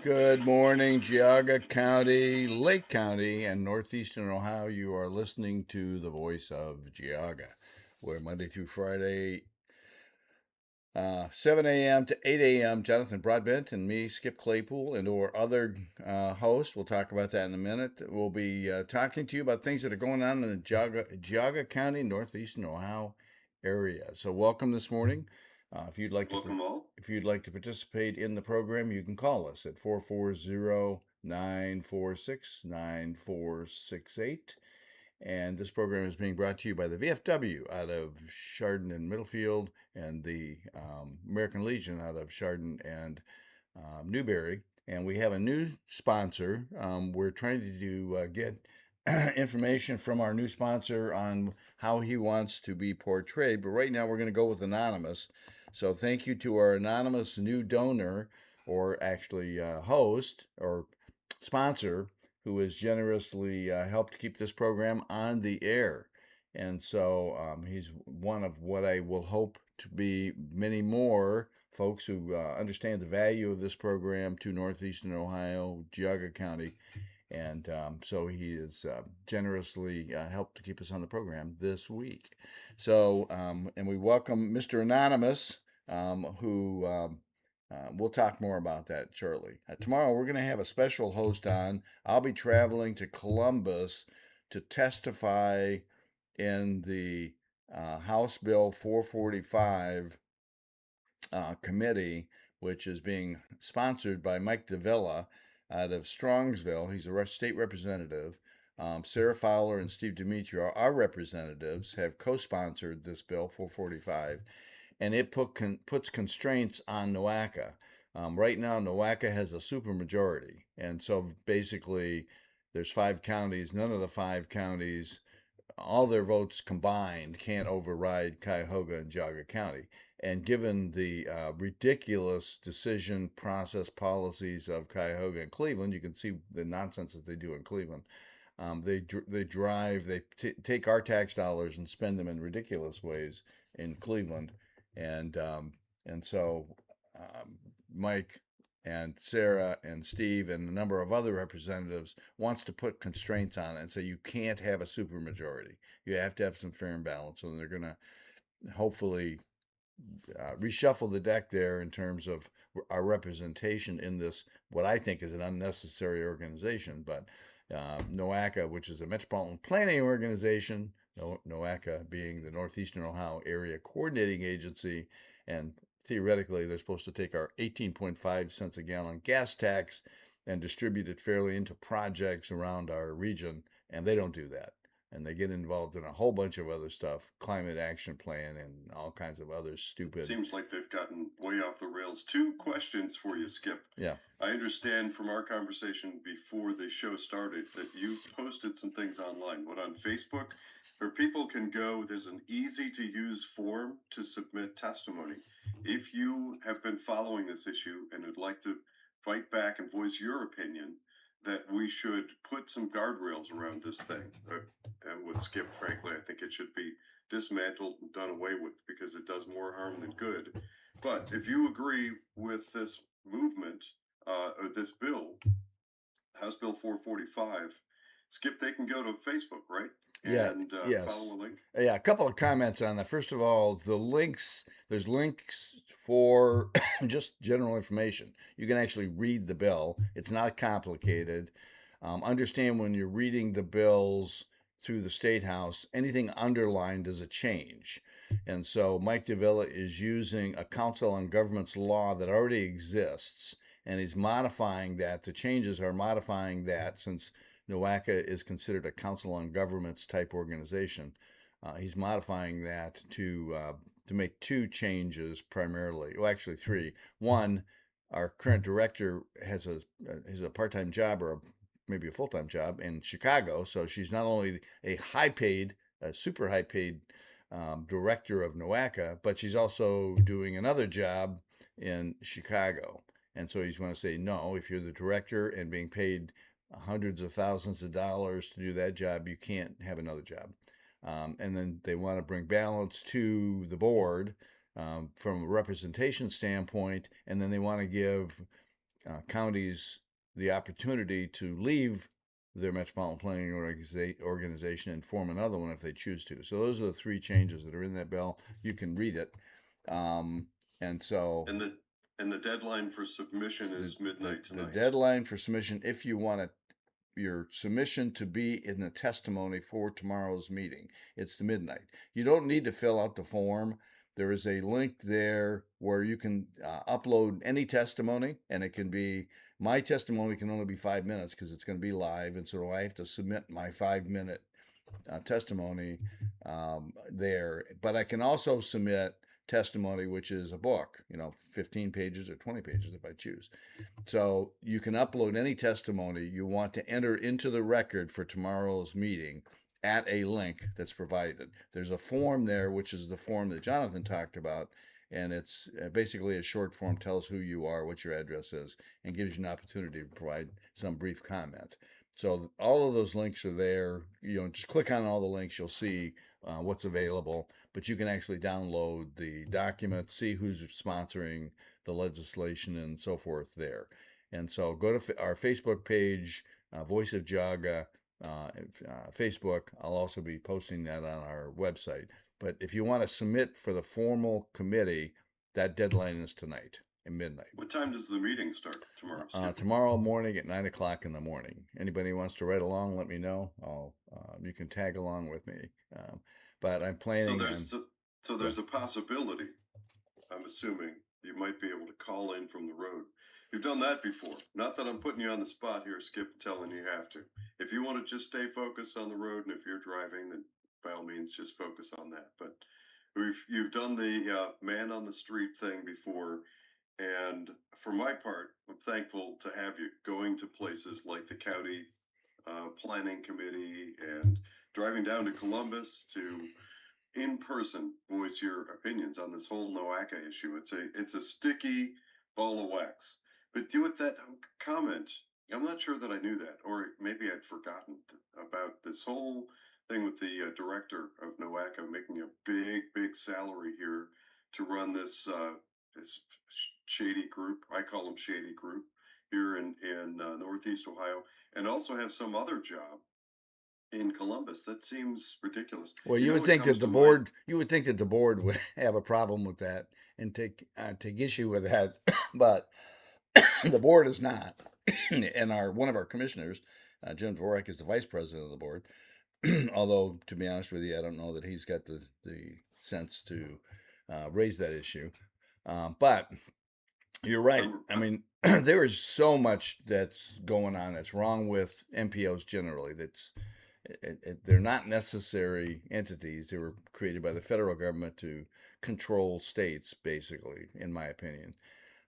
Good morning, Geauga County, Lake County, and northeastern Ohio. You are listening to the voice of Geauga, where Monday through Friday, 7 a.m. to 8 a.m., Jonathan Broadbent and me, Skip Claypool, and or other hosts, we'll talk about that in a minute. We'll be talking to you about things that are going on in the Geauga County, northeastern Ohio area. So welcome this morning. If you'd like Welcome all. if you'd like to participate in the program, you can call us at 440-946-9468. And this program is being brought to you by the VFW out of Chardon and Middlefield and the American Legion out of Chardon and Newberry. And we have a new sponsor. We're trying to get information from our new sponsor on how he wants to be portrayed. But right now we're going to go with anonymous. So thank you to our anonymous new donor, or actually host or sponsor, who has generously helped keep this program on the air. And so he's one of what I will hope to be many more folks who understand the value of this program to northeastern Ohio, Geauga County. And so he has generously helped to keep us on the program this week. So, and we welcome Mr. Anonymous, who we'll talk more about that shortly. Tomorrow, we're going to have a special host on. I'll be traveling to Columbus to testify in the House Bill 445 committee, which is being sponsored by Mike Davila out of Strongsville. He's a state representative. Sarah Fowler and Steve Demetrio, our representatives, have co-sponsored this bill 445, and it puts constraints on NOACA. Right now, NOACA has a supermajority, and so basically, there's 5 counties. None of the 5 counties, all their votes combined, can't override Cuyahoga and Geauga County. And given the ridiculous decision process policies of Cuyahoga and Cleveland, you can see the nonsense that they do in Cleveland. They take our tax dollars and spend them in ridiculous ways in Cleveland, and so Mike and Sarah and Steve and a number of other representatives wants to put constraints on it and say you can't have a supermajority. You have to have some fair and balance. So they're going to hopefully reshuffle the deck there in terms of our representation in this, what I think is an unnecessary organization. But NOACA, which is a metropolitan planning organization, NOACA being the Northeastern Ohio Area Coordinating Agency, and theoretically they're supposed to take our 18.5 cents a gallon gas tax and distribute it fairly into projects around our region, and they don't do that. And they get involved in a whole bunch of other stuff, climate action plan and all kinds of other stupid. Seems like they've gotten way off the rails. 2 questions for you, Skip. Yeah. I understand from our conversation before the show started that you've posted some things online. What, on Facebook? Where people can go, there's an easy to use form to submit testimony. If you have been following this issue and would like to fight back and voice your opinion, that we should put some guardrails around this thing. And with Skip, frankly, I think it should be dismantled and done away with because it does more harm than good. But if you agree with this movement, or this bill, House Bill 445, Skip, they can go to Facebook, right? Yeah. And Yes. follow a link. Yeah. A couple of comments on that. First of all, there's links for just general information. You can actually read the bill. It's not complicated. Understand when you're reading the bills through the State House, anything underlined is a change. And so Mike Davila is using a Council on Governments law that already exists, and he's modifying that. The changes are modifying that since NOACA is considered a Council on Governments type organization. He's modifying that to make 2 changes primarily. Well, actually 3. One, our current director has a part-time job or maybe a full-time job in Chicago, so she's not only a super high-paid director of NOACA, but she's also doing another job in Chicago. And so he's going to say, no, if you're the director and being paid hundreds of thousands of dollars to do that job, you can't have another job. And then they want to bring balance to the board from a representation standpoint, and then they want to give counties the opportunity to leave their metropolitan planning organization and form another one if they choose to. So those are the three changes that are in that bill. You can read it. Um, and so And the deadline for submission the, is midnight the tonight. deadline for submission, if you want your submission to be in the testimony for tomorrow's meeting, it's the midnight. You don't need to fill out the form. There is a link there where you can upload any testimony, and it can be my testimony can only be 5 minutes because it's going to be live, and so I have to submit my 5 minute testimony there. But I can also submit testimony, which is a book, 15 pages or 20 pages if I choose. So you can upload any testimony you want to enter into the record for tomorrow's meeting at a link that's provided. There's a form there, which is the form that Jonathan talked about, and it's basically a short form, tells who you are, what your address is, and gives you an opportunity to provide some brief comment. So all of those links are there. Just click on all the links, you'll see what's available, but you can actually download the document, see who's sponsoring the legislation and so forth there. And so go to our Facebook page, Voice of Geauga, Facebook. I'll also be posting that on our website. But if you want to submit for the formal committee, that deadline is tonight at midnight. What time does the meeting start tomorrow, Skip? Tomorrow morning at 9 o'clock in the morning. Anybody wants to write along, let me know. You can tag along with me. But I'm So planning on. there's so Go ahead. there's a possibility, I'm assuming, you might be able to call in from the road. You've done that before. Not that I'm putting you on the spot here, Skip, telling you have to. If you want to just stay focused on the road, and if you're driving, then by all means just focus on that. But you've done the man on the street thing before, and for my part, I'm thankful to have you going to places like the county planning committee and driving down to Columbus to in person voice your opinions on this whole NOACA issue. It's a sticky ball of wax. But do with that comment, I'm not sure that I knew that, or maybe I'd forgotten about this whole thing with the director of NOACA making a big salary here to run this shady group. I call them shady group here in Northeast Ohio, and also have some other job in Columbus. That seems ridiculous. Well, You you know would what think comes that to mind? you would think that the board would have a problem with that and take issue with that, but the board is not. And our one of our commissioners, Jim Dvorak, is the vice president of the board. Although, to be honest with you, I don't know that he's got the sense to raise that issue. But you're right. I'm, I mean, there is so much that's going on that's wrong with MPOs generally. They're not necessary entities. They were created by the federal government to control states, basically, in my opinion.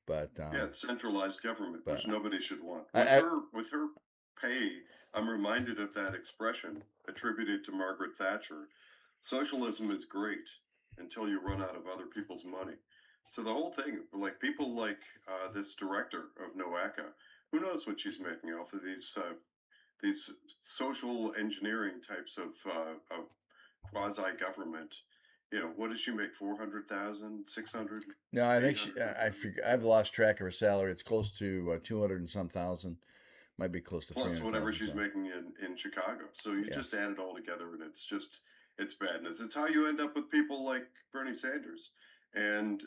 But yeah, it's centralized government, which but nobody should want. I With her pay, I'm reminded of that expression attributed to Margaret Thatcher. Socialism is great until you run out of other people's money. So the whole thing, like people like this director of NOACA, who knows what she's making off of these social engineering types of quasi government. You know, what does she make? 400,000, 600, no, I think 800,000, I've lost track of her salary. It's close to 200 and some thousand. Might be close to three plus hundred whatever thousand. she's So making in Chicago. So you just yes. add it all together, and it's badness. It's how you end up with people like Bernie Sanders and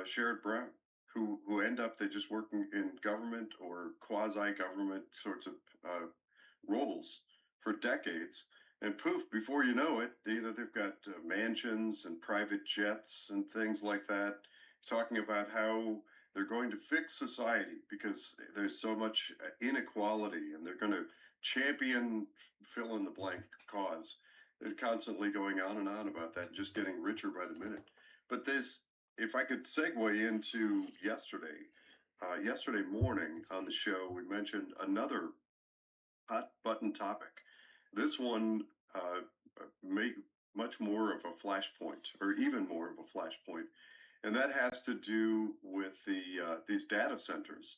Sherrod Brown, who end up they just working in government or quasi government sorts of roles for decades, and poof, before you know it, they've got mansions and private jets and things like that, talking about how they're going to fix society because there's so much inequality, and they're going to champion fill in the blank cause. They're constantly going on and on about that, and just getting richer by the minute. But there's, if I could segue into yesterday morning on the show, we mentioned another hot button topic. This one made much more of a flashpoint, or even more of a flashpoint, and that has to do with these data centers.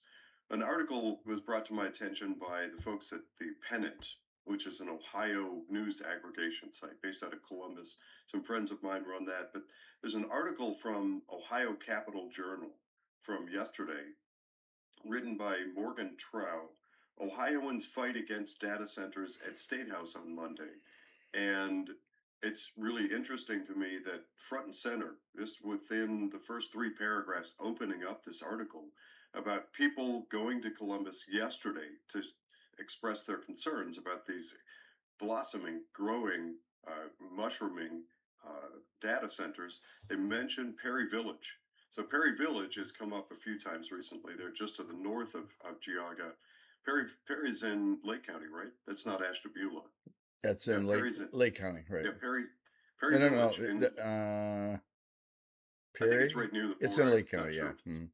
An article was brought to my attention by the folks at the Pennant, which is an Ohio news aggregation site based out of Columbus. Some friends of mine run that, but there's an article from Ohio Capital Journal from yesterday written by Morgan Trow. Ohioans fight against data centers at State House on Monday. And it's really interesting to me that front and center, just within the first three paragraphs opening up this article about people going to Columbus yesterday to express their concerns about these blossoming, growing, mushrooming data centers, they mentioned Perry Village. So Perry Village has come up a few times recently. They're just to the north of Geauga. Perry's in Lake County, right? That's not Ashtabula. That's Yeah, in Perry's in Lake County, right? yeah No, Perry no, no. Village, and I think it's Perry. right near the It's in border. Lake I'm County. not Yeah. sure if it's.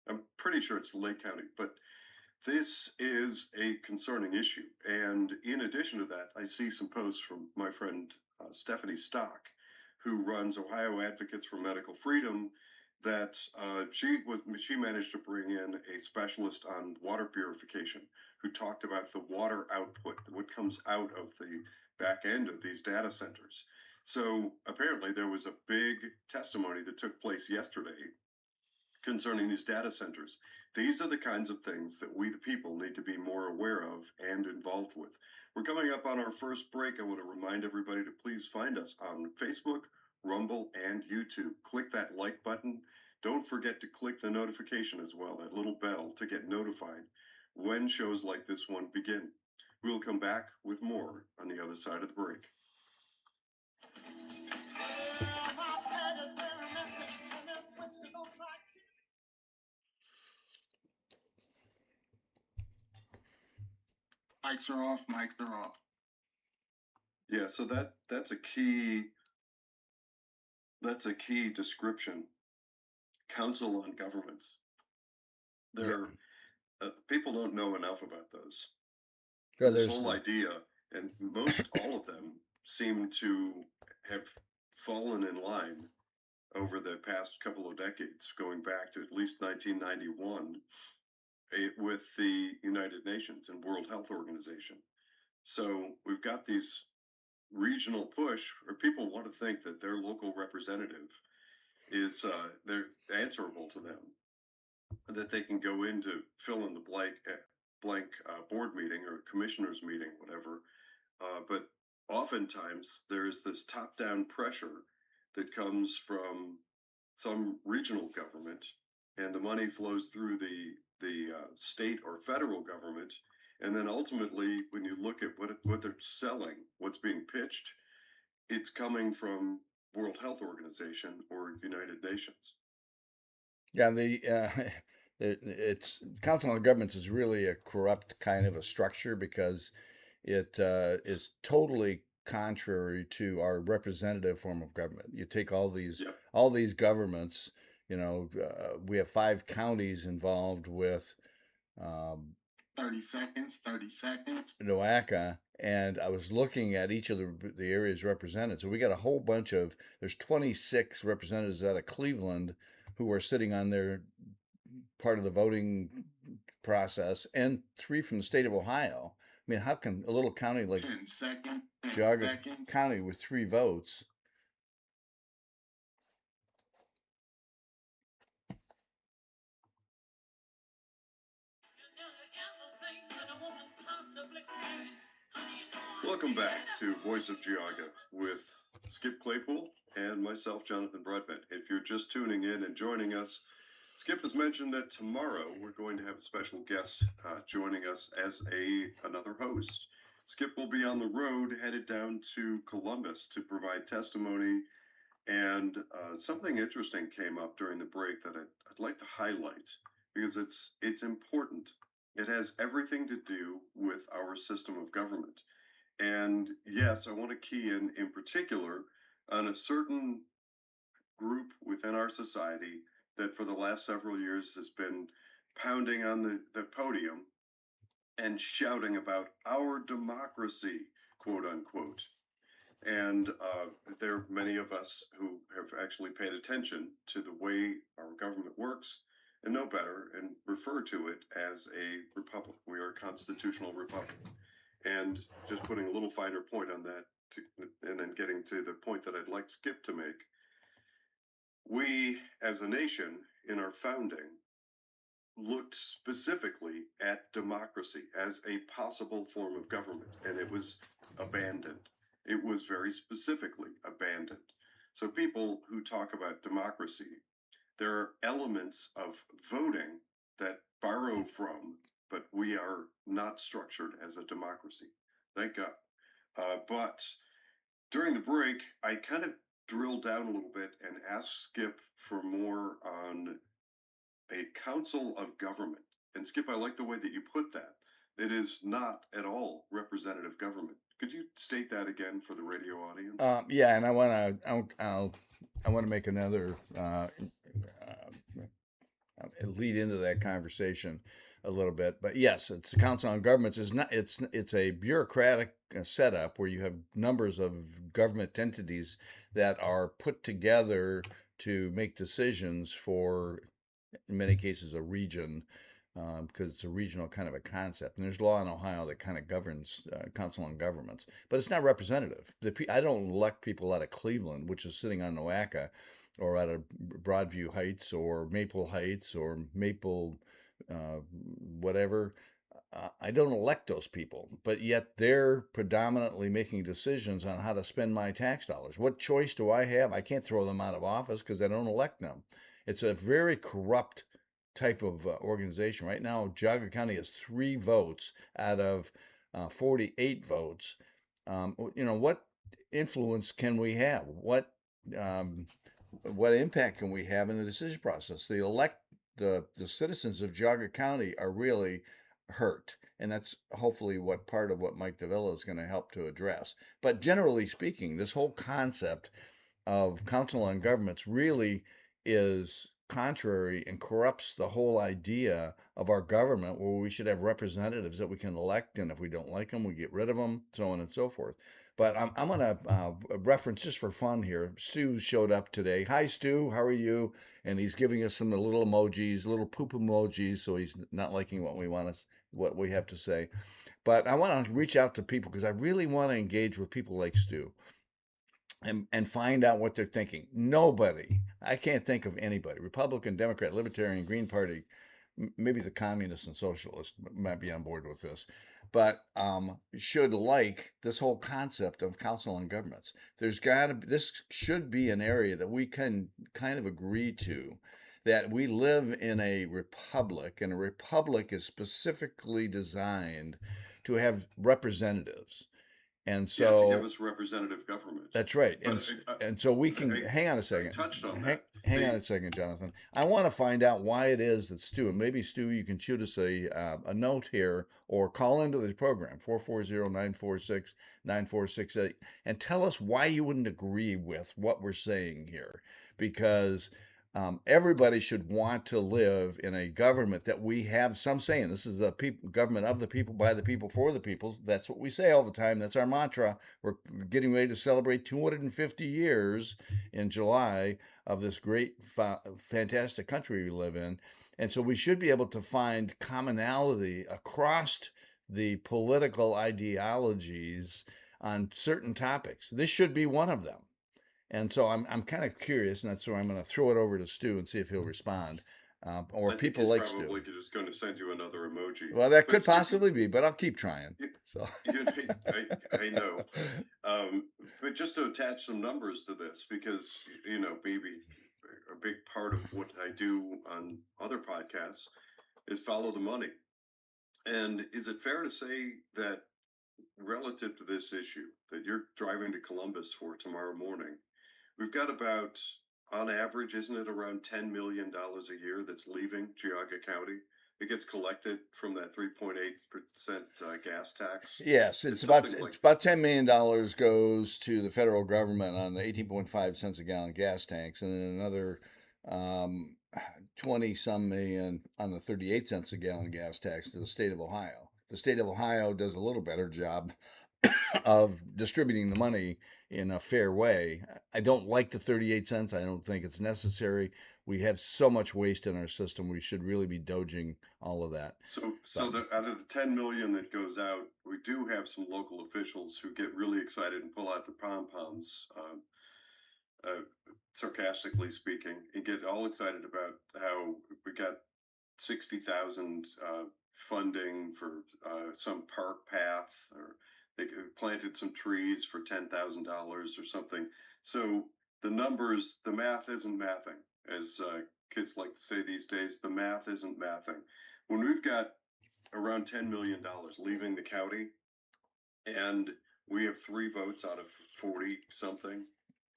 I'm pretty sure it's Lake County, but this is a concerning issue. And in addition to that, I see some posts from my friend Stephanie Stock, who runs Ohio Advocates for Medical Freedom, that she managed to bring in a specialist on water purification who talked about the water output, what comes out of the back end of these data centers. So apparently there was a big testimony that took place yesterday concerning these data centers. These are the kinds of things that we, the people, need to be more aware of and involved with. We're coming up on our first break. I want to remind everybody to please find us on Facebook, Rumble, and YouTube. Click that like button. Don't forget to click the notification as well, that little bell, to get notified when shows like this one begin. We'll come back with more on the other side of the break. Mics are off, mics are off. Yeah, so that's a key description. Council on Governments. Yeah. People don't know enough about those. Yeah. This There's whole idea, and most all of them seem to have fallen in line over the past couple of decades, going back to at least 1991, with the United Nations and World Health Organization. So we've got these regional push where people want to think that their local representative is they're answerable to them, that they can go in to fill in the blank board meeting or commissioners meeting, whatever. But oftentimes there's this top-down pressure that comes from some regional government, and the money flows through the state or federal government, and then ultimately, when you look at what they're selling, what's being pitched, it's coming from World Health Organization or United Nations. Yeah, it's council on governments is really a corrupt kind of a structure because it is totally contrary to our representative form of government. You take Yep. all these governments, we have 5 counties involved with um, 30 seconds, 30 seconds. NOACA, and I was looking at each of the areas represented. So we got a whole bunch of there's 26 representatives out of Cleveland who are sitting on their part of the voting process, and 3 from the state of Ohio. I mean, how can a little county like 10 seconds, 10 Geauga seconds. County with 3 votes? Welcome back to Voice of Geauga with Skip Claypool and myself, Jonathan Broadbent. If you're just tuning in and joining us, Skip has mentioned that tomorrow we're going to have a special guest joining us as another host. Skip will be on the road headed down to Columbus to provide testimony, and something interesting came up during the break that I'd like to highlight because it's important. It has everything to do with our system of government. And yes, I want to key in particular on a certain group within our society that for the last several years has been pounding on the podium and shouting about our democracy, quote unquote. And there are many of us who have actually paid attention to the way our government works and know better and refer to it as a republic. We are a constitutional republic. And just putting a little finer point on that, and then getting to the point that I'd like Skip to make. We, as a nation, in our founding, looked specifically at democracy as a possible form of government, and it was abandoned. It was very specifically abandoned. So people who talk about democracy, there are elements of voting that borrow from, but we are not structured as a democracy. Thank God. But during the break, I kind of drilled down a little bit and asked Skip for more on a council of government. And Skip, I like the way that you put that. It is not at all representative government. Could you state that again for the radio audience? Yeah, and I want to make another lead into that conversation a little bit. But yes, it's the Council on Governments. Is not. It's a bureaucratic setup where you have numbers of government entities that are put together to make decisions for, in many cases, a region, because it's a regional kind of a concept. And there's law in Ohio that kind of governs council on governments, but it's not representative. I don't elect people out of Cleveland, which is sitting on NOACA, or out of Broadview Heights, or Maple Heights, or Maple, whatever. I don't elect those people, but yet they're predominantly making decisions on how to spend my tax dollars. What choice do I have? I can't throw them out of office because I don't elect them. It's a very corrupt type of organization. Right now, Geauga County has 3 votes out of 48 votes. What influence can we have? Um, what impact can we have in the decision process? The citizens of Geauga County are really hurt, and that's hopefully what part of what Mike Davila is going to help to address. But generally speaking, this whole concept of council on governments really is contrary and corrupts the whole idea of our government, where we should have representatives that we can elect, and if we don't like them, we get rid of them, so on and so forth. But I'm going to reference, just for fun here, Stu showed up today. Hi, Stu. How are you? And he's giving us some little emojis, little poop emojis, so he's not liking what we have to say. But I want to reach out to people because I really want to engage with people like Stu and find out what they're thinking. Nobody, I can't think of anybody, Republican, Democrat, Libertarian, Green Party, maybe the communists and socialists might be on board with this, but should like this whole concept of council on governments. This should be an area that we can kind of agree to, that we live in a republic, and a republic is specifically designed to have representatives. And Yeah, to give so us representative government. that's right. But And so we can hang on a I second. touched on that. Hang on a second, Jonathan. I want to find out why it is that Stu, and maybe Stu, you can shoot us a note here, or call into the program 440-946-9468, and tell us why you wouldn't agree with what we're saying here, because everybody should want to live in a government that we have some say in. This is a government of the people, by the people, for the people. That's what we say all the time. That's our mantra. We're getting ready to celebrate 250 years in July of this great, fantastic country we live in. And so we should be able to find commonality across the political ideologies on certain topics. This should be one of them. And so I'm kind of curious, and that's why I'm going to throw it over to Stu and see if he'll respond, or I think people he's like Stu. probably just going to send you another emoji. Well, that But could Skip, possibly be, but I'll keep trying. So, I know. But just to attach some numbers to this, because, maybe a big part of what I do on other podcasts is follow the money. And is it fair to say that relative to this issue that you're driving to Columbus for tomorrow morning, we've got about, on average, isn't it around $10 million a year that's leaving Geauga County? It gets collected from that 3.8% gas tax. yes, It's something it's like about $10 million goes to the federal government on the 18.5 cents a gallon gas tanks, and then another 20 some million on the 38 cents a gallon gas tax to the state of Ohio. The state of Ohio does a little better job of distributing the money in a fair way. I don't like the 38 cents. I don't think it's necessary. We have so much waste in our system. We should really be dodging all of that. so. Out of the 10 million that goes out, we do have some local officials who get really excited and pull out the pom poms. Sarcastically speaking, and get all excited about how we got 60,000 funding for some park path, or they planted some trees for $10,000 or something. So the numbers, the math isn't mathing, as kids like to say these days. The math isn't mathing. When we've got around $10 million leaving the county, and we have 3 votes out of 40 something,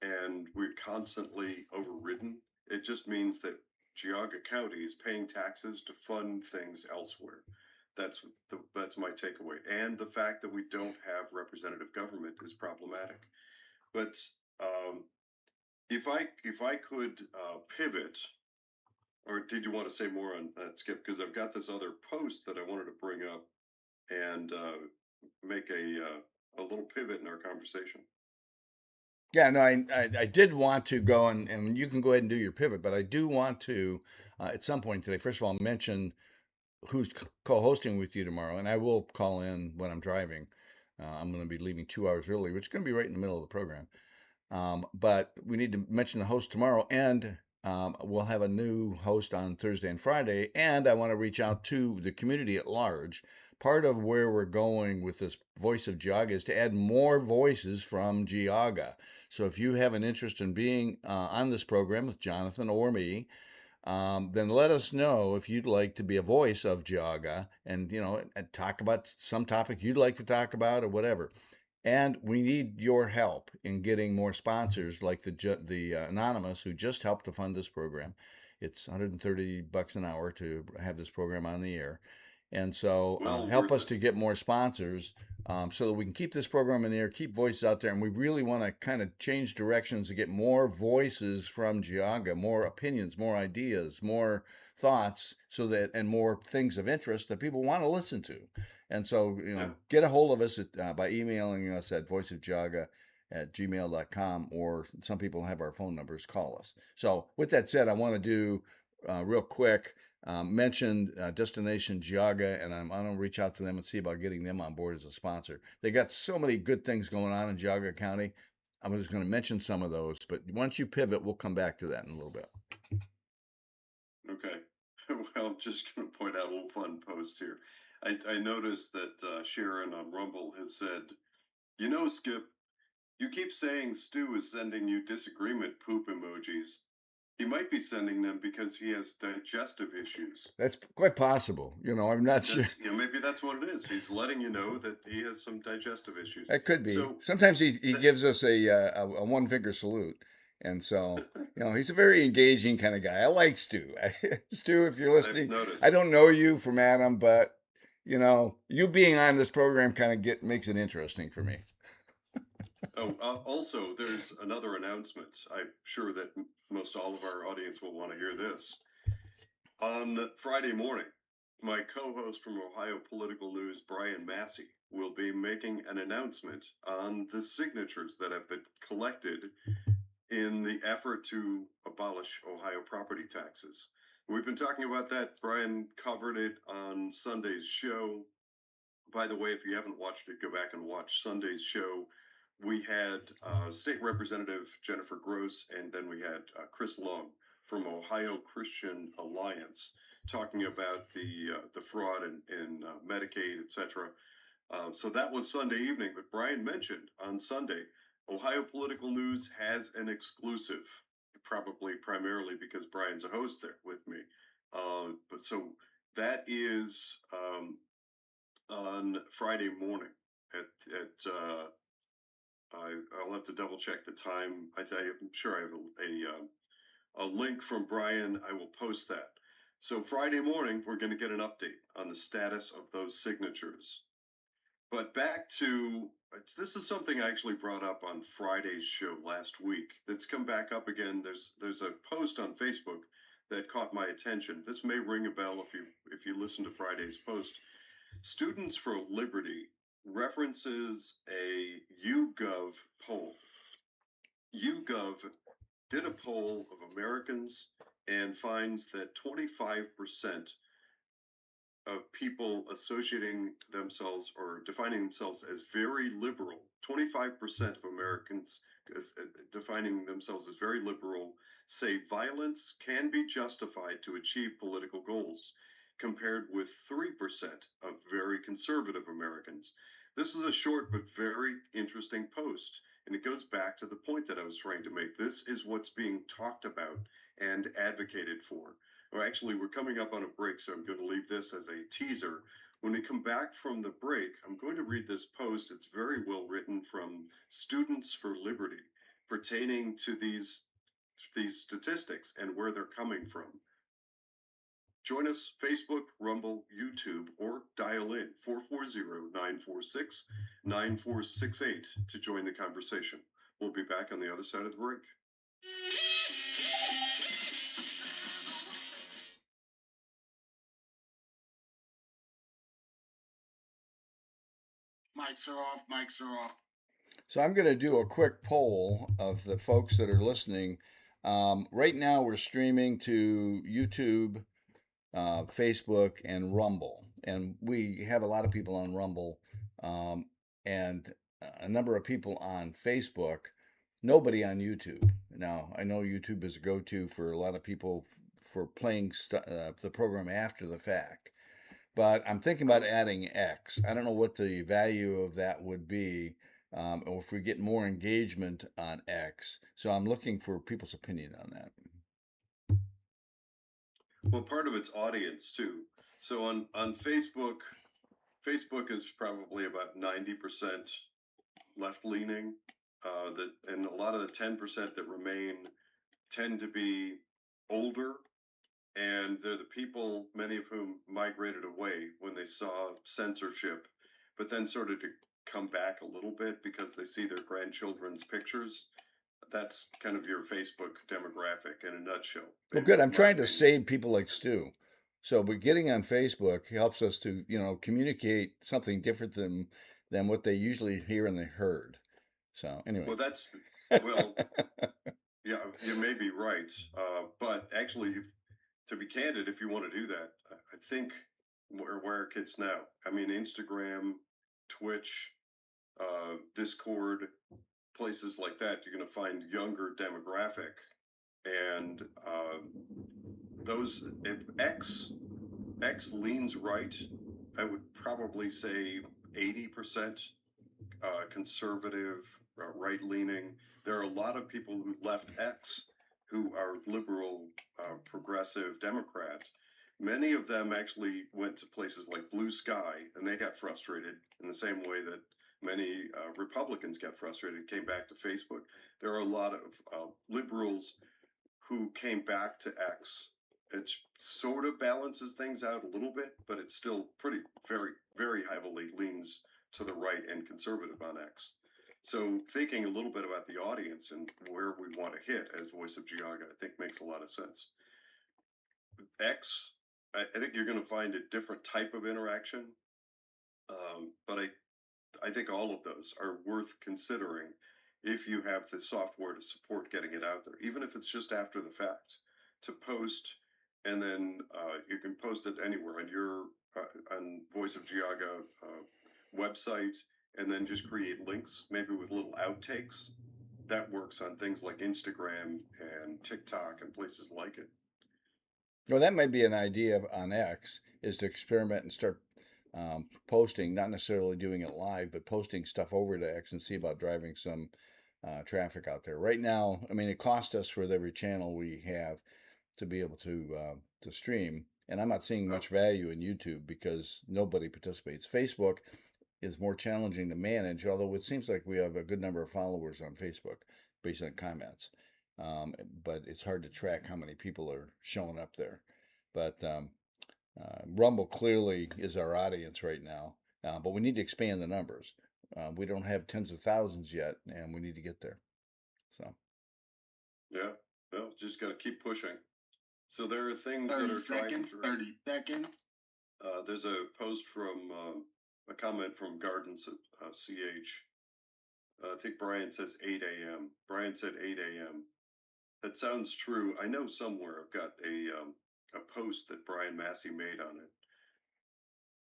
and we're constantly overridden. It just means that Geauga County is paying taxes to fund things elsewhere. That's my takeaway, and the fact that we don't have representative government is problematic. But um, if I could pivot, or did you want to say more on that, Skip? Because I've got this other post that I wanted to bring up and make a little pivot in our conversation. Yeah, no, I did want to go and you can go ahead and do your pivot, but I do want to, at some point today, first of all, mention who's co-hosting with you tomorrow, and I will call in when I'm driving. I'm going to be leaving 2 hours early, which is going to be right in the middle of the program. But we need to mention the host tomorrow, and we'll have a new host on Thursday and Friday. And I want to reach out to the community at large. Part of where we're going with this Voice of Geauga is to add more voices from Geauga. So if you have an interest in being on this program with Jonathan or me, then let us know if you'd like to be a voice of Geauga and and talk about some topic you'd like to talk about or whatever. And we need your help in getting more sponsors like the anonymous who just helped to fund this program. It's $130 an hour to have this program on the air. And so Well help worth us it. to get more sponsors so that we can keep this program in the air, keep voices out there. And we really want to kind of change directions to get more voices from Geauga, more opinions, more ideas, more thoughts, so that and more things of interest that people want to listen to. And so, Yeah. get a hold of us by emailing us at voiceofgeauga@gmail.com, or some people have our phone numbers, call us. So, with that said, I want to do real quick mentioned Destination Geauga, and I'm going to reach out to them and see about getting them on board as a sponsor. They got so many good things going on in Geauga County. I was going to mention some of those, but once you pivot, we'll come back to that in a little bit. Okay. Well, just going to point out a little fun post here. I noticed that Sharon on Rumble has said, Skip, you keep saying Stu is sending you disagreement poop emojis. He might be sending them because he has digestive issues. That's quite possible. I'm not sure. Maybe that's what it is. He's letting you know that he has some digestive issues. That could be. So, Sometimes he that, gives us a one finger salute, and so he's a very engaging kind of guy. I like Stu. Stu, if you're I've listening, I noticed. don't know you from Adam, but you being on this program kind of get makes it interesting for me. Oh, also, there's another announcement. I'm sure that most all of our audience will want to hear this. On Friday morning, my co host from Ohio Political News, Brian Massey, will be making an announcement on the signatures that have been collected in the effort to abolish Ohio property taxes. We've been talking about that. Brian covered it on Sunday's show. By the way, if you haven't watched it, go back and watch Sunday's show. We had State Representative Jennifer Gross, and then we had Chris Long from Ohio Christian Alliance talking about the fraud in Medicaid, etc. So that was Sunday evening. But Brian mentioned on Sunday, Ohio Political News has an exclusive, probably primarily because Brian's a host there with me. But so that is on Friday morning at I'll have to double check the time. I'm sure I have a link from Brian. I will post that. So Friday morning, we're going to get an update on the status of those signatures. But back to this is something I actually brought up on Friday's show last week. That's come back up again. There's a post on Facebook that caught my attention. This may ring a bell if you listen to Friday's post. Students for Liberty references a YouGov poll. YouGov did a poll of Americans and finds that 25% of people associating themselves or defining themselves as very liberal, 25% of Americans defining themselves as very liberal, say violence can be justified to achieve political goals. compared with 3% of very conservative Americans. This is a short but very interesting post, and it goes back to the point that I was trying to make. This is what's being talked about and advocated for. Well, actually, we're coming up on a break, so I'm going to leave this as a teaser. When we come back from the break, I'm going to read this post. It's very well written from Students for Liberty pertaining to these statistics and where they're coming from. Join us Facebook, Rumble, YouTube, or dial in 440-946-9468 to join the conversation. We'll be back on the other side of the break. Mics are off. Mics are off. So I'm going to do a quick poll of the folks that are listening. Right now, we're streaming to YouTube, Facebook, and Rumble, and we have a lot of people on Rumble, and a number of people on Facebook. Nobody on YouTube. Now, I know YouTube is a go-to for a lot of people for playing the program after the fact. But I'm thinking about adding X. I don't know what the value of that would be, or if we get more engagement on X. So I'm looking for people's opinion on that. Well, part of its audience too. So on Facebook, Facebook is probably about 90% left leaning. And a lot of the 10% that remain tend to be older, and they're the people, many of whom migrated away when they saw censorship, but then sort of to come back a little bit because they see their grandchildren's pictures. That's kind of your Facebook demographic in a nutshell, Well, in good. I'm my trying to opinion. save people like Stu. So, but getting on Facebook helps us to, communicate something different than what they usually hear in the herd. So, anyway. Well, yeah, you may be right. But actually, to be candid, if you want to do that, I think where are kids now? I mean, Instagram, Twitch, Discord, places like that, you're going to find younger demographic. And those, if X leans right, I would probably say 80% conservative, right leaning. There are a lot of people who left X who are liberal, progressive Democrat. Many of them actually went to places like Blue Sky, and they got frustrated in the same way that many Republicans got frustrated, came back to Facebook. There are a lot of liberals who came back to X. It sort of balances things out a little bit, but it's still pretty, very, very heavily leans to the right and conservative on X. So thinking a little bit about the audience and where we want to hit as Voice of Geauga, I think makes a lot of sense. X, I think you're going to find a different type of interaction, but I think all of those are worth considering if you have the software to support getting it out there, even if it's just after the fact, to post, and then you can post it anywhere on your on Voice of Geauga website, and then just create links, maybe with little outtakes. That works on things like Instagram and TikTok and places like it. Well, that might be an idea on X, is to experiment and start posting, not necessarily doing it live, but posting stuff over to X and see about driving some traffic out there. Right now, I mean, it costs us for every channel we have to be able to stream, and I'm not seeing Oh, much value in YouTube because nobody participates. Facebook is more challenging to manage, although it seems like we have a good number of followers on Facebook based on comments. But it's hard to track how many people are showing up there. But Rumble clearly is our audience right now, but we need to expand the numbers. We don't have tens of thousands yet, and we need to get there. So, yeah. Well, just got to keep pushing. So there are things 30 that are tried and seconds. true. 30 seconds. There's a post from a comment from Gardens CH. I think Brian says 8 a.m. Brian said 8 a.m. That sounds true. I know somewhere I've got a post that Brian Massey made on it,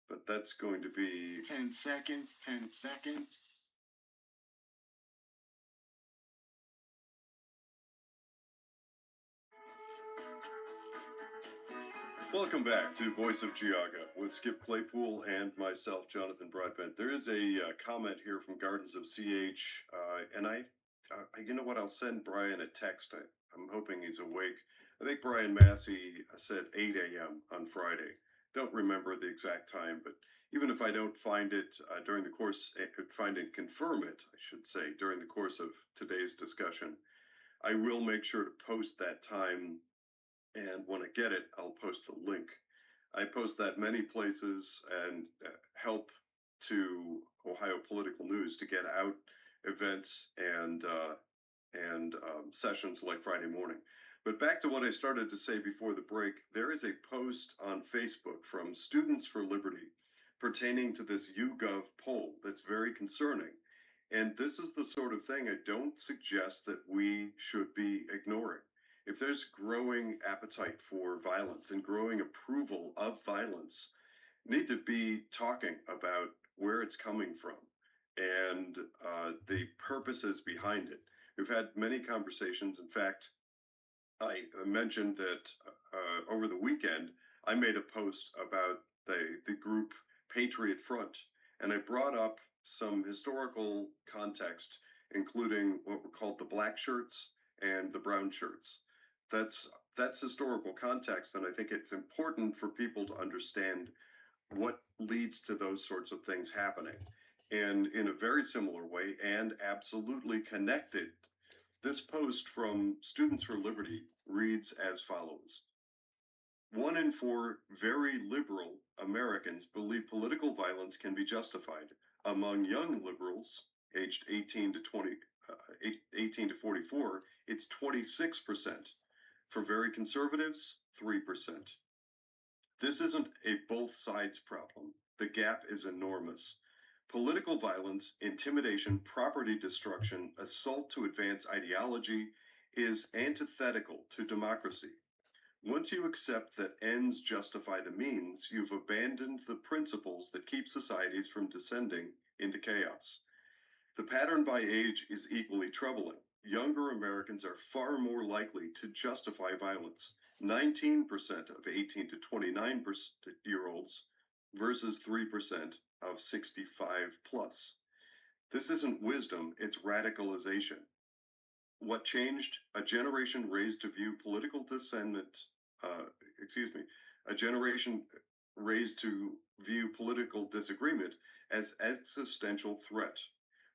but that's going to be 10 seconds. 10 seconds. Welcome back to Voice of Geauga with Skip Claypool and myself, Jonathan Broadbent. There is a comment here from Gardens of CH, and you know what? I'll send Brian a text. I'm hoping he's awake. I think Brian Massey said 8 a.m. on Friday. Don't remember the exact time, but even if I don't find it during the course, find and confirm it, I should say, during the course of today's discussion, I will make sure to post that time, and when I get it, I'll post the link. I post that many places and help to Ohio Political News to get out events and sessions like Friday morning. But back to what I started to say before the break, there is a post on Facebook from Students for Liberty pertaining to this YouGov poll that's very concerning. And this is the sort of thing I don't suggest that we should be ignoring. If there's growing appetite for violence and growing approval of violence, need to be talking about where it's coming from and the purposes behind it. We've had many conversations. In fact, I mentioned that over the weekend, I made a post about the group Patriot Front, and I brought up some historical context, including what were called the black shirts and the brown shirts. That's that's historical context, and I think it's important for people to understand what leads to those sorts of things happening. And in a very similar way, and absolutely connected, this post from Students for Liberty reads as follows: 1 in 4 very liberal Americans believe political violence can be justified. Among young liberals, aged 18 to 44, it's 26%. For very conservatives, 3%. This isn't a both sides problem. The gap is enormous. Political violence, intimidation, property destruction, assault to advance ideology is antithetical to democracy. Once you accept that ends justify the means, you've abandoned the principles that keep societies from descending into chaos. The pattern by age is equally troubling. Younger Americans are far more likely to justify violence. 19% of 18 to 29-year olds versus 3% of 65 plus. This isn't wisdom, it's radicalization. What changed? A generation raised to view political dissent, uh, excuse me, a generation raised to view political disagreement as existential threat.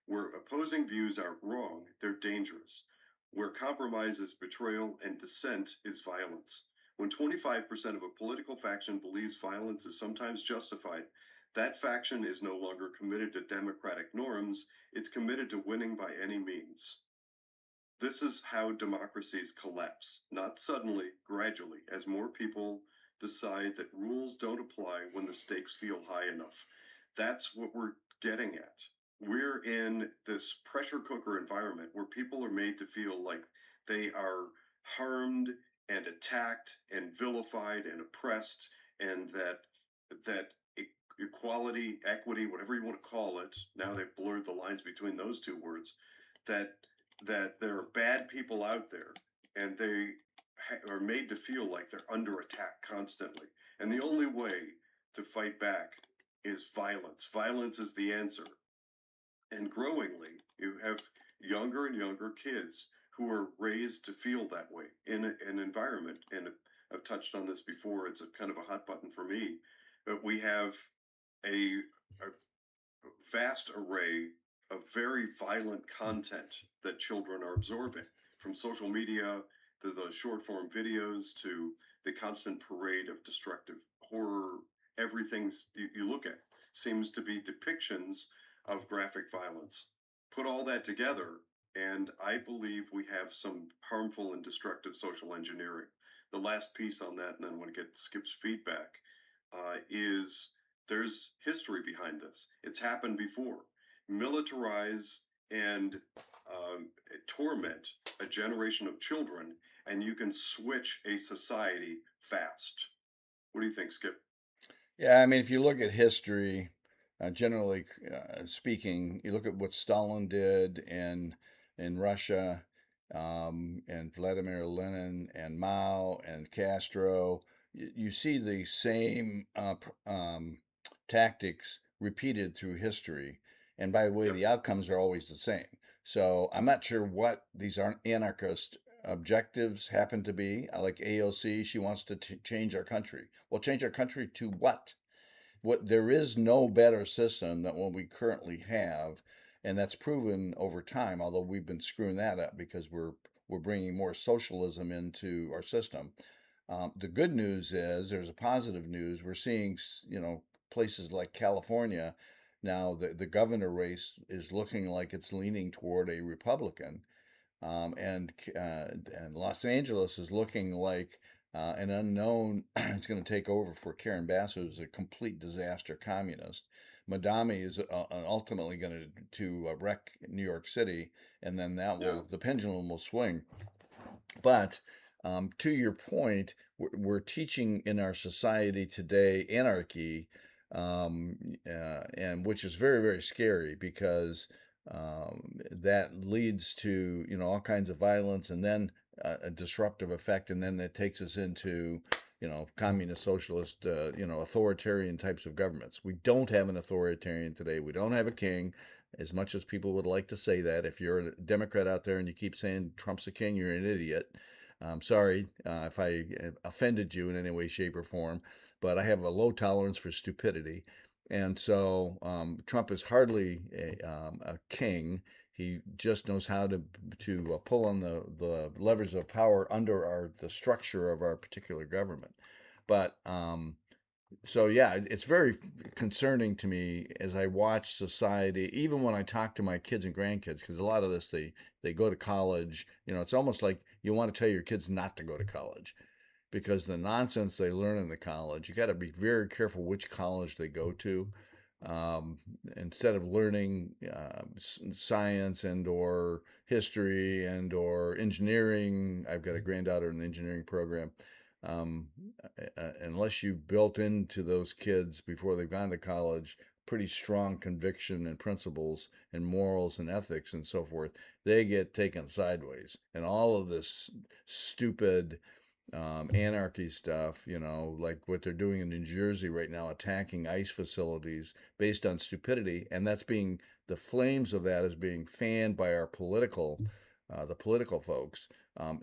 Where opposing views are wrong, they're dangerous. Where compromise is betrayal and dissent is violence. When 25% of a political faction believes violence is sometimes justified, that faction is no longer committed to democratic norms, it's committed to winning by any means. This is how democracies collapse, not suddenly, gradually, as more people decide that rules don't apply when the stakes feel high enough. That's what we're getting at. We're in this pressure cooker environment where people are made to feel like they are harmed and attacked and vilified and oppressed, and that equality, equity, whatever you want to call it, now they've blurred the lines between those two words, that that there are bad people out there, and they are made to feel like they're under attack constantly. And the only way to fight back is violence. Violence is the answer. And growingly, you have younger and younger kids who are raised to feel that way in an environment. And I've touched on this before, it's a kind of a hot button for me. But we have a vast array of very violent content that children are absorbing, from social media to those short form videos to the constant parade of destructive horror. Everything you look at seems to be depictions of graphic violence. Put all that together, and I believe we have some harmful and destructive social engineering. The last piece on that, and then I want to get Skip's feedback, is there's history behind this. It's happened before. Militarize and torment a generation of children, and you can switch a society fast. What do you think, Skip? Yeah, I mean, if you look at history, generally speaking, you look at what Stalin did in Russia, and Vladimir Lenin and Mao and Castro. you see the same tactics repeated through history, and by the way, Yep. the outcomes are always the same. So I'm not sure what these aren't anarchist objectives happen to be. Like AOC, she wants to change our country. Well, change our country to what? What there is no better system than what we currently have, and that's proven over time. Although we've been screwing that up because we're bringing more socialism into our system. The good news is there's a positive news. We're seeing, places like California now. The governor race is looking like it's leaning toward a Republican, and Los Angeles is looking like an unknown is going to take over for Karen Bass, who's a complete disaster communist. Madami is ultimately going to wreck New York City, and then Yeah. the pendulum will swing. But to your point, we're teaching in our society today anarchy, and which is very, very scary because that leads to all kinds of violence, and then a disruptive effect, and then it takes us into communist, socialist, authoritarian types of governments. We don't have an authoritarian today. We don't have a king. As much as people would like to say that, if you're a Democrat out there and you keep saying Trump's a king, you're an idiot. I'm sorry if I offended you in any way, shape, or form, but I have a low tolerance for stupidity. And so Trump is hardly a king. He just knows how to pull on the levers of power under the structure of our particular government. But so yeah, it's very concerning to me as I watch society, even when I talk to my kids and grandkids, because a lot of this they go to college. It's almost like you want to tell your kids not to go to college because the nonsense they learn in the college, you got to be very careful which college they go to. Um, Instead of learning science and or history and or engineering, I've got a granddaughter in the engineering program. Um, Unless you've built into those kids before they've gone to college pretty strong conviction and principles and morals and ethics and so forth, they get taken sideways. And all of this stupid anarchy stuff, like what they're doing in New Jersey right now, attacking ICE facilities based on stupidity, and the flames of that is being fanned by the political folks.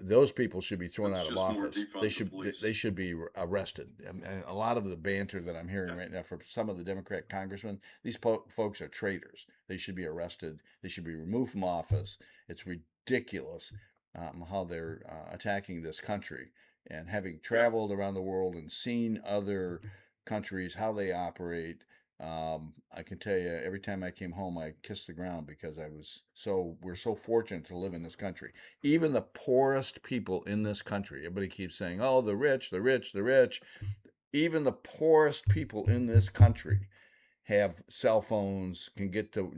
Those people should be thrown It's out of just more office. They defund the should police. they should be arrested. And a lot of the banter that I'm hearing Yeah. right now from some of the Democrat congressmen, these folks are traitors. They should be arrested. They should be removed from office. It's ridiculous how they're attacking this country. And having Yeah. traveled around the world and seen other countries how they operate, I can tell you every time I came home, I kissed the ground because we're so fortunate to live in this country. Even the poorest people in this country, everybody keeps saying, oh, the rich, the rich, the rich. Even the poorest people in this country have cell phones, can get to,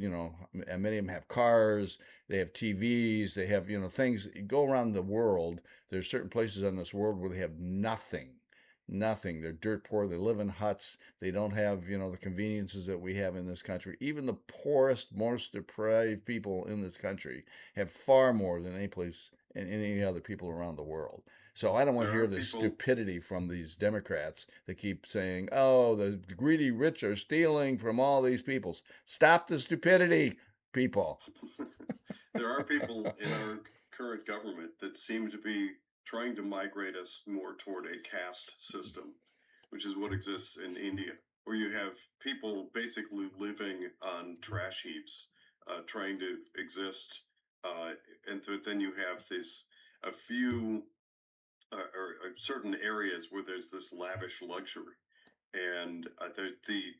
and many of them have cars, they have TVs, they have, things. You go around the world, there's certain places in this world where they have nothing. Nothing. They're dirt poor. They live in huts. They don't have, the conveniences that we have in this country. Even the poorest, most deprived people in this country have far more than any place and any other people around the world. So I don't want to There hear are this people. stupidity from these Democrats that keep saying, "Oh, the greedy rich are stealing from all these peoples." Stop the stupidity, people. There are people in our current government that seem to be trying to migrate us more toward a caste system, which is what exists in India, where you have people basically living on trash heaps, trying to exist, uh, and then you have this a few or certain areas where there's this lavish luxury, and the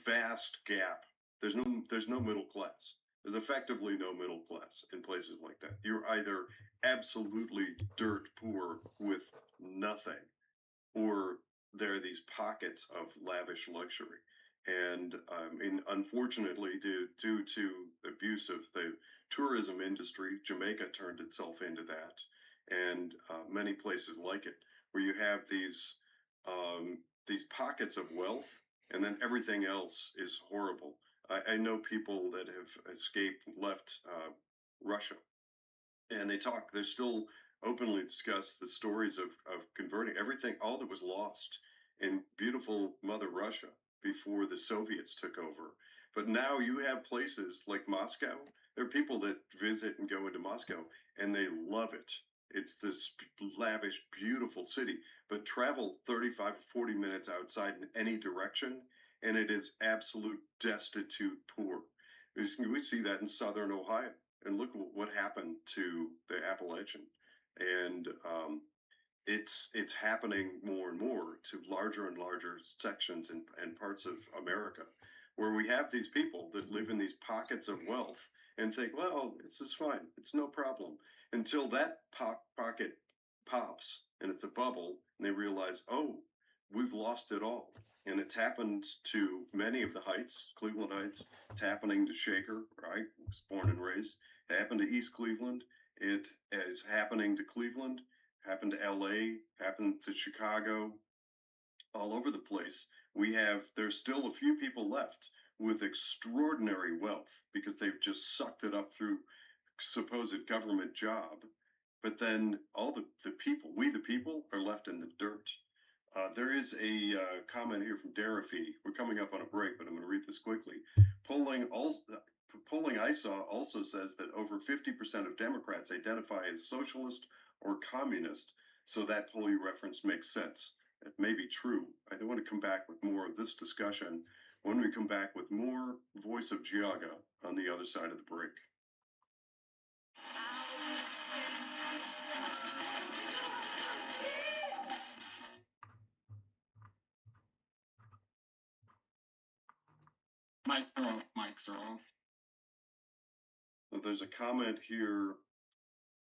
vast gap. There's no middle class. There's effectively no middle class in places like that. You're either absolutely dirt poor with nothing, or there are these pockets of lavish luxury. And unfortunately, due to the abuse of the tourism industry, Jamaica turned itself into that, and many places like it, where you have these pockets of wealth, and then everything else is horrible. I know people that have escaped, left Russia, and they talk. They're still openly discuss the stories of converting everything, all that was lost in beautiful Mother Russia before the Soviets took over. But now you have places like Moscow. There are people that visit and go into Moscow and they love it. It's this lavish, beautiful city, but travel 35, 40 minutes outside in any direction, and it is absolute destitute poor. We see that in southern Ohio, and look what happened to the Appalachian. And it's happening more and more to larger and larger sections and parts of America, where we have these people that live in these pockets of wealth and think, well, this is fine, it's no problem, until that pocket pops and it's a bubble, and they realize, oh, we've lost it all. And it's happened to many of the Heights, Cleveland Heights. It's happening to Shaker, where I was born and raised. It happened to East Cleveland. It is happening to Cleveland, happened to LA, happened to Chicago, all over the place. There's still a few people left with extraordinary wealth because they've just sucked it up through supposed government job. But then all the people, we the people, are left in the dirt. There is a comment here from Darafy. We're coming up on a break, but I'm going to read this quickly. Polling also, polling I saw also says that over 50% of Democrats identify as socialist or communist, so that polling reference makes sense. It may be true. I want to come back with more of this discussion when we come back with more Voice of Geauga on the other side of the break. Mics are off. Mics are off. There's a comment here.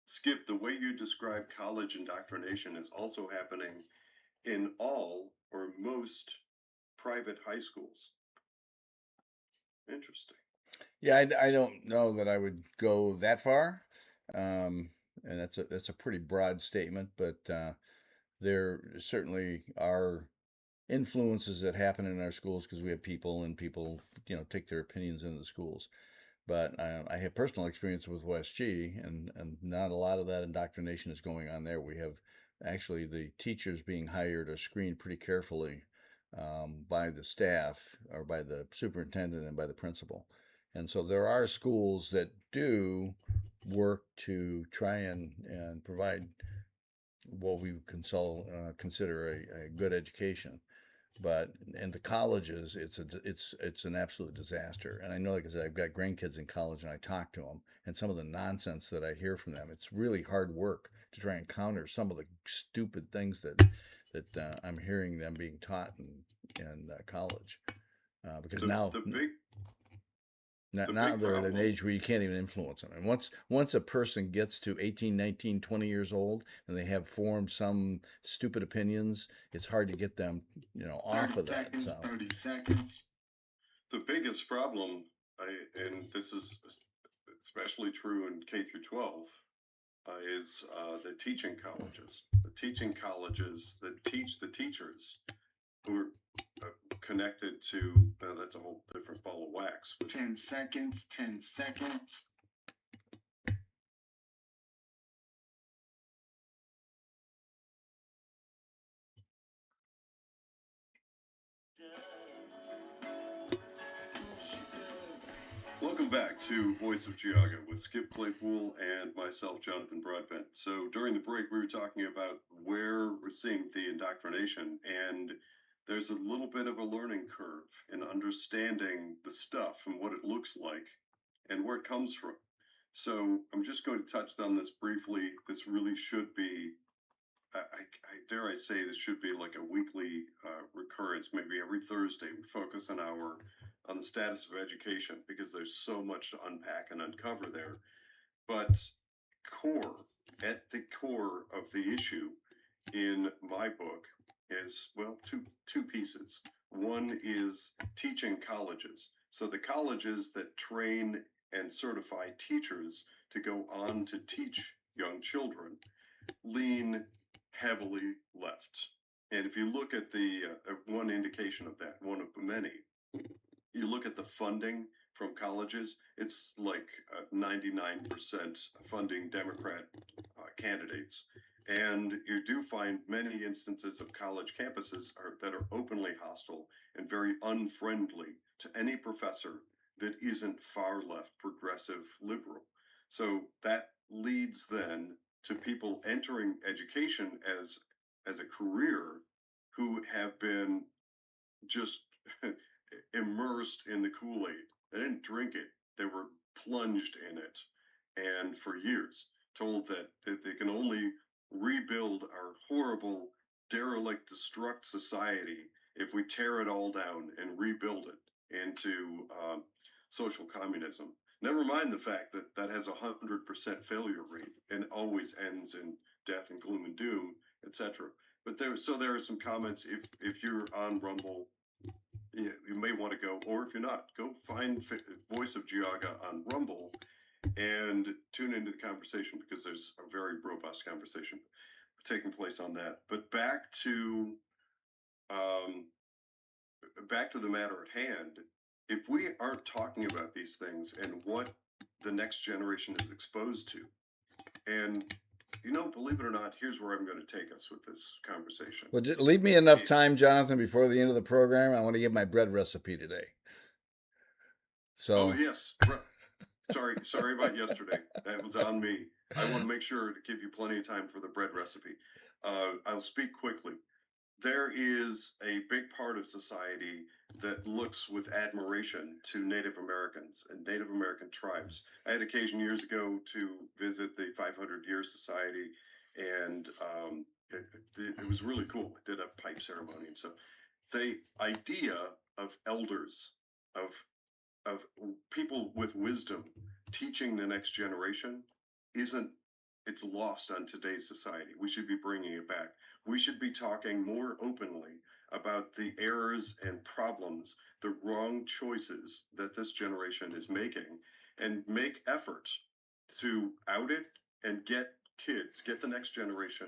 Skip, the way you describe college indoctrination is also happening in all or most private high schools. Interesting. Yeah, I don't know that I would go that far, and that's a pretty broad statement. But there certainly are influences that happen in our schools because we have people, and people, take their opinions into the schools. But I have personal experience with West G, and not a lot of that indoctrination is going on there. We have actually the teachers being hired are screened pretty carefully by the staff or by the superintendent and by the principal. And so there are schools that do work to try and provide what we consider a good education. But in the colleges, it's an absolute disaster. And I know, like I said, I've got grandkids in college, and I talk to them, and some of the nonsense that I hear from them, it's really hard work to try and counter some of the stupid things that I'm hearing them being taught in college. Because The now the big the now big they're at an problem. age where you can't even influence them. And once a person gets to 18, 19, 20 years old and they have formed some stupid opinions, it's hard to get them, off 30 of that. seconds. So 30 seconds. The biggest problem, and this is especially true in K through 12, is the teaching colleges. The teaching colleges that teach the teachers who are connected to, that's a whole different ball of wax. 10 seconds. 10 seconds. Welcome back to Voice of Geauga with Skip Claypool and myself, Jonathan Broadbent. So during the break, we were talking about where we're seeing the indoctrination, and there's a little bit of a learning curve in understanding the stuff and what it looks like and where it comes from. So I'm just going to touch on this briefly. This really should be, I dare I say, this should be like a weekly recurrence. Maybe every Thursday we focus an hour on the status of education because there's so much to unpack and uncover there. But at the core of the issue in my book is, well, two pieces. One is teaching colleges. So the colleges that train and certify teachers to go on to teach young children lean heavily left. And if you look at the one indication of that, one of many, you look at the funding from colleges, it's like 99% funding Democrat candidates. And you do find many instances of college campuses that are openly hostile and very unfriendly to any professor that isn't far left, progressive, liberal. So that leads then to people entering education as a career who have been just immersed in the Kool-Aid. They didn't drink it, they were plunged in it. And for years, told that they can only rebuild our horrible, derelict, destruct society if we tear it all down and rebuild it into social communism. Never mind the fact that that has 100% failure rate and always ends in death and gloom and doom, etc. But there are some comments. If you're on Rumble, you may want to go, or if you're not, go find Voice of Geauga on Rumble and tune into the conversation, because there's a very robust conversation taking place on that. But um, back to the matter at hand. If we aren't talking about these things and what the next generation is exposed to, and believe it or not, here's where I'm going to take us with this conversation. Well, leave me enough time, Jonathan, before the end of the program. I want to give my bread recipe today. Oh So, yes, sorry about yesterday. That was on me. I want to make sure to give you plenty of time for the bread recipe. I'll speak quickly. There is a big part of society that looks with admiration to Native Americans and Native American tribes. I had occasion years ago to visit the 500 Year Society, and it was really cool. I did a pipe ceremony, and so the idea of elders, of of people with wisdom teaching the next generation isn't it's lost on today's society. We should be bringing it back. We should be talking more openly about the errors and problems, the wrong choices that this generation is making, and make efforts to out it and get the next generation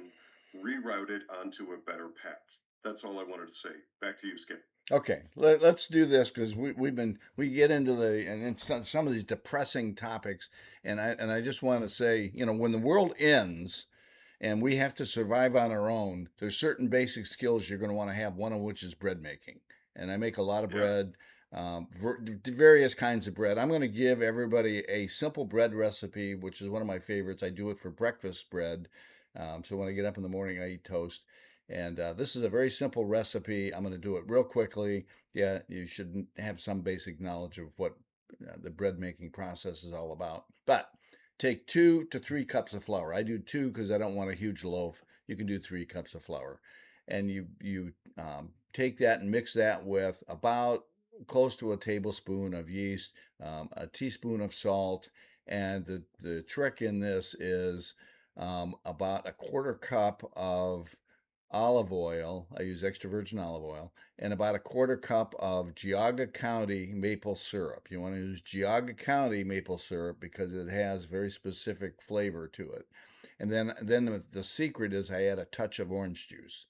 rerouted onto a better path. That's all I wanted to say. Back to you, Skip. okay, let's do this because we get into some of these depressing topics, and I just want to say, when the world ends and we have to survive on our own, there's certain basic skills you're going to want to have. One of which is bread making, and I make a lot of Yeah. bread, various kinds of bread. I'm going to give everybody a simple bread recipe, which is one of my favorites. I do it for breakfast bread, so when I get up in the morning, I eat toast. And this is a very simple recipe. I'm going to do it real quickly. Yeah, you should have some basic knowledge of what the bread making process is all about. But take 2 to 3 cups of flour. I do 2 because I don't want a huge loaf. You can do 3 cups of flour, and you take that and mix that with about close to a tablespoon of yeast, a teaspoon of salt, and the trick in this is about a quarter cup of olive oil. I use extra virgin olive oil, and about a quarter cup of Geauga County maple syrup. You want to use Geauga County maple syrup because it has very specific flavor to it. And then the secret is I add a touch of orange juice.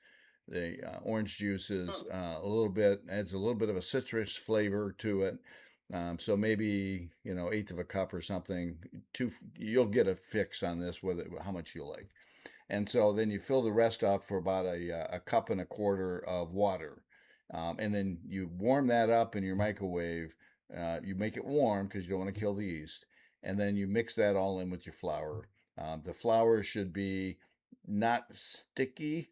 The orange juice is adds a little bit of a citrus flavor to it. So maybe eighth of a cup or something. You'll get a fix on this with it, how much you like. And so then you fill the rest up for about a cup and a quarter of water. And then you warm that up in your microwave. You make it warm because you don't want to kill the yeast. And then you mix that all in with your flour. The flour should be not sticky,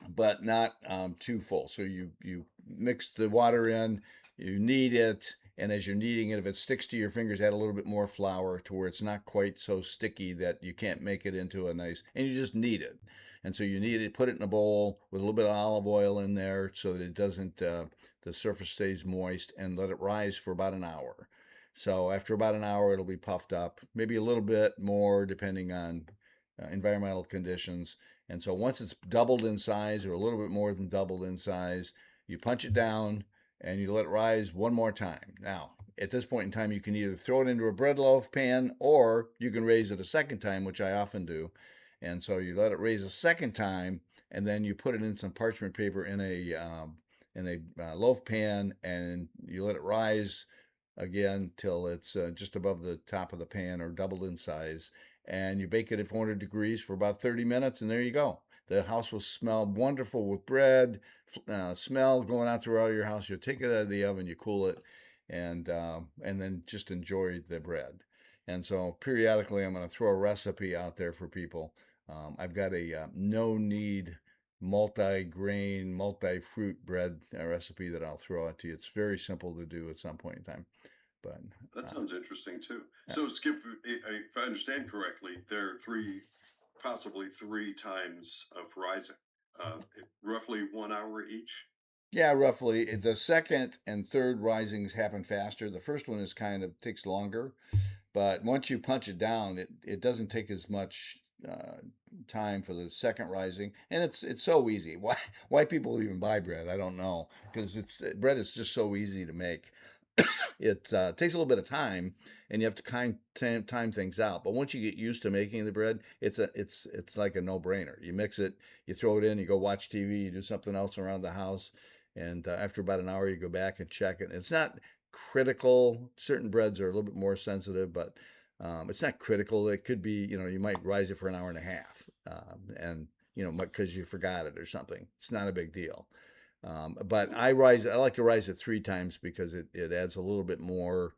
but not too full. So you mix the water in, you knead it, and as you're kneading it, if it sticks to your fingers, add a little bit more flour to where it's not quite so sticky that you can't make it into a nice. And you just knead it, and so you knead it, put it in a bowl with a little bit of olive oil in there so that it doesn't the surface stays moist, and let it rise for about an hour. So after about an hour, it'll be puffed up, maybe a little bit more depending on environmental conditions. And so once it's doubled in size or a little bit more than doubled in size, you punch it down and you let it rise one more time. Now, at this point in time, you can either throw it into a bread loaf pan or you can raise it a second time, which I often do. And so you let it raise a second time, and then you put it in some parchment paper in a loaf pan, and you let it rise again till it's just above the top of the pan or doubled in size. and you bake it at 400 degrees for about 30 minutes, and there you go. The house will smell wonderful with bread, smell going out throughout your house. You take it out of the oven, you cool it, and then just enjoy the bread. And so periodically, I'm going to throw a recipe out there for people. I've got a no knead multi-grain, multi-fruit bread recipe that I'll throw out to you. It's very simple to do at some point in time. But That sounds interesting too. uh, So, Skip, if I understand correctly, there are possibly three times of rising, roughly 1 hour each. yeah, roughly the second and third risings happen faster. The first one is kind of takes longer, but once you punch it down, it doesn't take as much time for the second rising, and it's so easy. Why people even buy bread, I don't know, because it's bread is just so easy to make. It takes a little bit of time, and you have to time things out. But once you get used to making the bread, it's like a no brainer. You mix it, you throw it in, you go watch TV, you do something else around the house, and after about an hour, you go back and check it. It's not critical. Certain breads are a little bit more sensitive, but it's not critical. It could be, you might rise it for an hour and a half, and because you forgot it or something. It's not a big deal. But Mm. I like to rise it three times because it adds a little bit more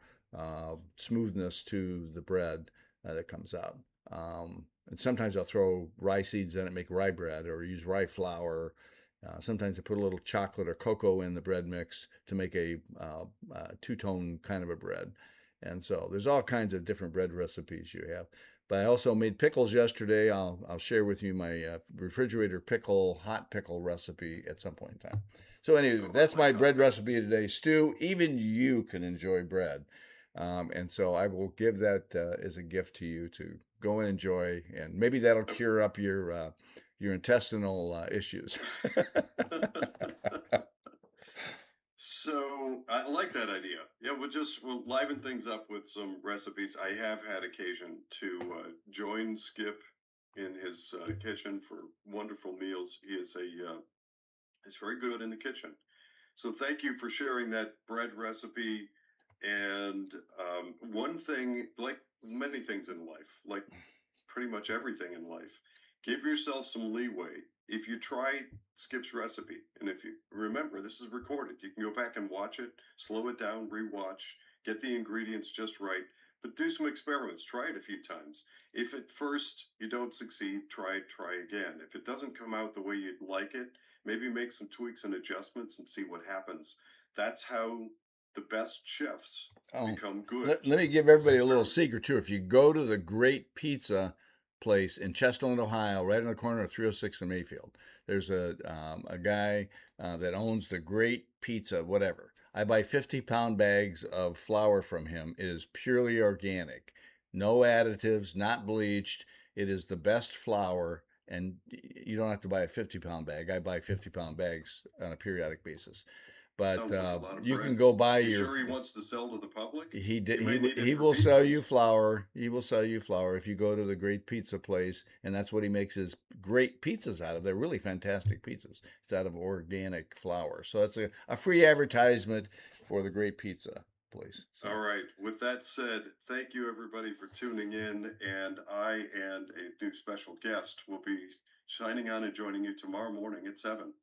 smoothness to the bread that comes out. And sometimes I'll throw rye seeds in it, make rye bread, or use rye flour. Sometimes I put a little chocolate or cocoa in the bread mix to make a two-tone kind of a bread. And so there's all kinds of different bread recipes you have. But I also made pickles yesterday. I'll share with you my refrigerator hot pickle recipe at some point in time. So anyway, Oh, that's I my like hot bread pickles. recipe today. Stu, even you can enjoy bread. And so I will give that as a gift to you to go and enjoy, and maybe that'll cure up your intestinal issues. So I like that idea. Yeah, we'll liven things up with some recipes. I have had occasion to join Skip in his kitchen for wonderful meals. He's very good in the kitchen. So thank you for sharing that bread recipe. And one thing, like many things in life, like pretty much everything in life, give yourself some leeway. If you try Skip's recipe, and if you remember, this is recorded, you can go back and watch it, slow it down, rewatch, get the ingredients just right, but do some experiments. Try it a few times. If at first you don't succeed, try again. If it doesn't come out the way you'd like it, maybe make some tweaks and adjustments and see what happens. That's how the best chefs Oh, become good. let me give Is everybody a little experiment. secret too. If you go to the Great Pizza place in Chesterland, Ohio, right on the corner of 306 and Mayfield, there's a guy that owns the Great Pizza, whatever. I buy 50-pound bags of flour from him. It is purely organic, no additives, not bleached. It is the best flour, and you don't have to buy a 50-pound bag. I buy 50-pound bags on a periodic basis. But Sounds like a lot of you bread. can go buy You your sure he wants to sell to the public? he He did. may need it He for will sell you pizzas. flour. He will sell you flour if you go to the Great Pizza place, and that's what he makes his great pizzas out of. They're really fantastic pizzas. It's out of organic flour, so it's a free advertisement for the Great Pizza place. All So, right. With that said, thank you everybody for tuning in. And I and a new special guest will be signing on and joining you tomorrow morning at 7.